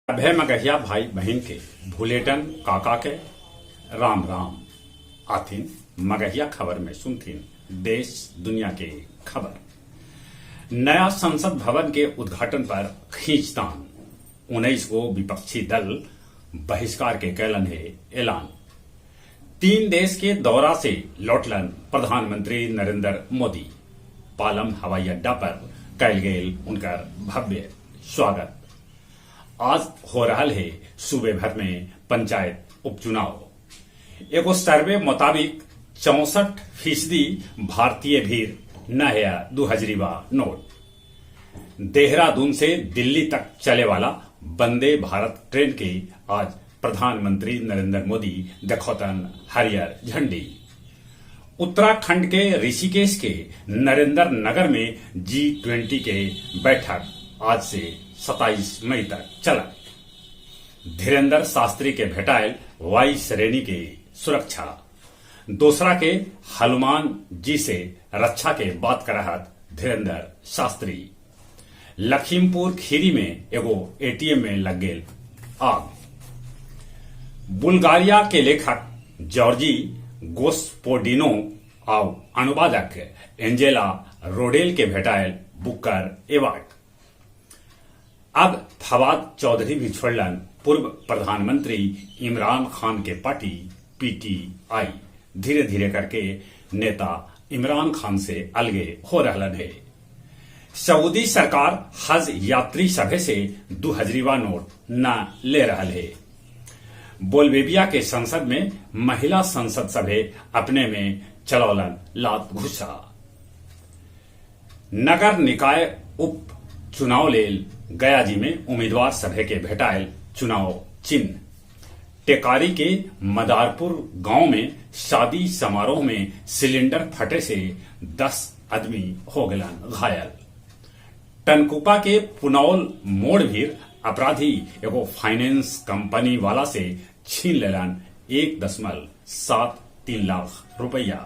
अभय मगहिया भाई बहन के भूलेटन काका के राम राम आथिन मगहिया खबर में सुनथिन देश दुनिया के खबर। नया संसद भवन के उद्घाटन पर खींचतान 19 गो विपक्षी दल बहिष्कार के कैलन है ऐलान। 3 देश के दौरा से लौटलन प्रधानमंत्री नरेंद्र मोदी। पालम हवाई अड्डा पर कैल गेल उनकर भव्य स्वागत। आज हो रहा है सूबे भर में पंचायत उपचुनाव। एगो सर्वे मुताबिक 64% भारतीय भीड़ न है 2000 नोट। देहरादून से दिल्ली तक चले वाला वंदे भारत ट्रेन के आज प्रधानमंत्री नरेंद्र मोदी देखौतन हरियर झंडी। उत्तराखंड के ऋषिकेश के नरेंद्र नगर में G20 के बैठक आज से 27 मई तक चलत। धीरेन्द्र शास्त्री के भेटायल वायु श्रेणी के सुरक्षा। दूसरा के हनुमान जी से रक्षा के बात करहत धीरेन्द्र शास्त्री। लखीमपुर खीरी में एगो एटीएम में लग गेल आग। बुल्गारिया के लेखक जॉर्जी गोस्पोडिनो और अनुवादक एंजेला रोडेल के भेटायल बुकर एवार्ड। अब फवाद चौधरी भी छोड़लन पूर्व प्रधानमंत्री इमरान खान के पार्टी पीटीआई। धीरे धीरे करके नेता इमरान खान से अलगे हो रहलन है। सऊदी सरकार हज यात्री सभे से 2000 नोट न ले रहल है। बोल्वेविया के संसद में महिला संसद सभे अपने में चलौलन लात घुसा। नगर निकाय उप चुनाव लेल गया जी में उम्मीदवार सभे के भेटायल चुनाव चिन्ह। टेकारी के मदारपुर गांव में शादी समारोह में सिलेंडर फटे से 10 आदमी हो गलन घायल। टनकुपा के पुनौल मोड़ भीर अपराधी एगो फाइनेंस कंपनी वाला से छीन लेलन 1.73 लाख रुपया।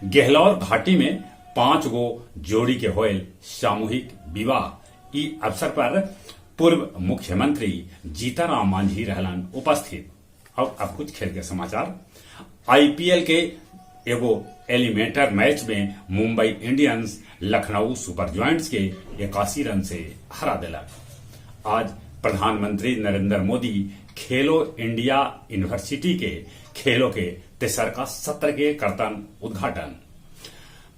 गहलौर घाटी में 5 गो जोड़ी के होयल सामूहिक विवाह। ई अवसर पर पूर्व मुख्यमंत्री जीतनराम मांझी रहलन उपस्थित। अब कुछ खेल के समाचार। आईपीएल के एगो एलिमिनेटर मैच में Mumbai Indians Lucknow super joints के 81 रन से हरा दिलक। आज प्रधानमंत्री नरेंद्र मोदी खेलो इंडिया यूनिवर्सिटी के खेलों के तेसरका सत्र के करतन उद्घाटन।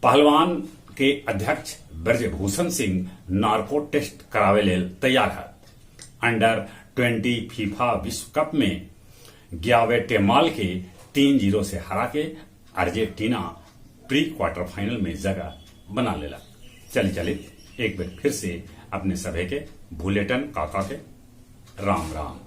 पहलवान के अध्यक्ष ब्रजभूषण सिंह नार्को टेस्ट करावे लेल तैयार है। अंडर 20 फीफा विश्व कप में ग्वाटेमाला के 3-0 से हरा के अर्जेंटीना प्री क्वार्टर फाइनल में जगह बना लेला। चलिए एक बार फिर से अपने सभे के भूलेटन काका के राम राम।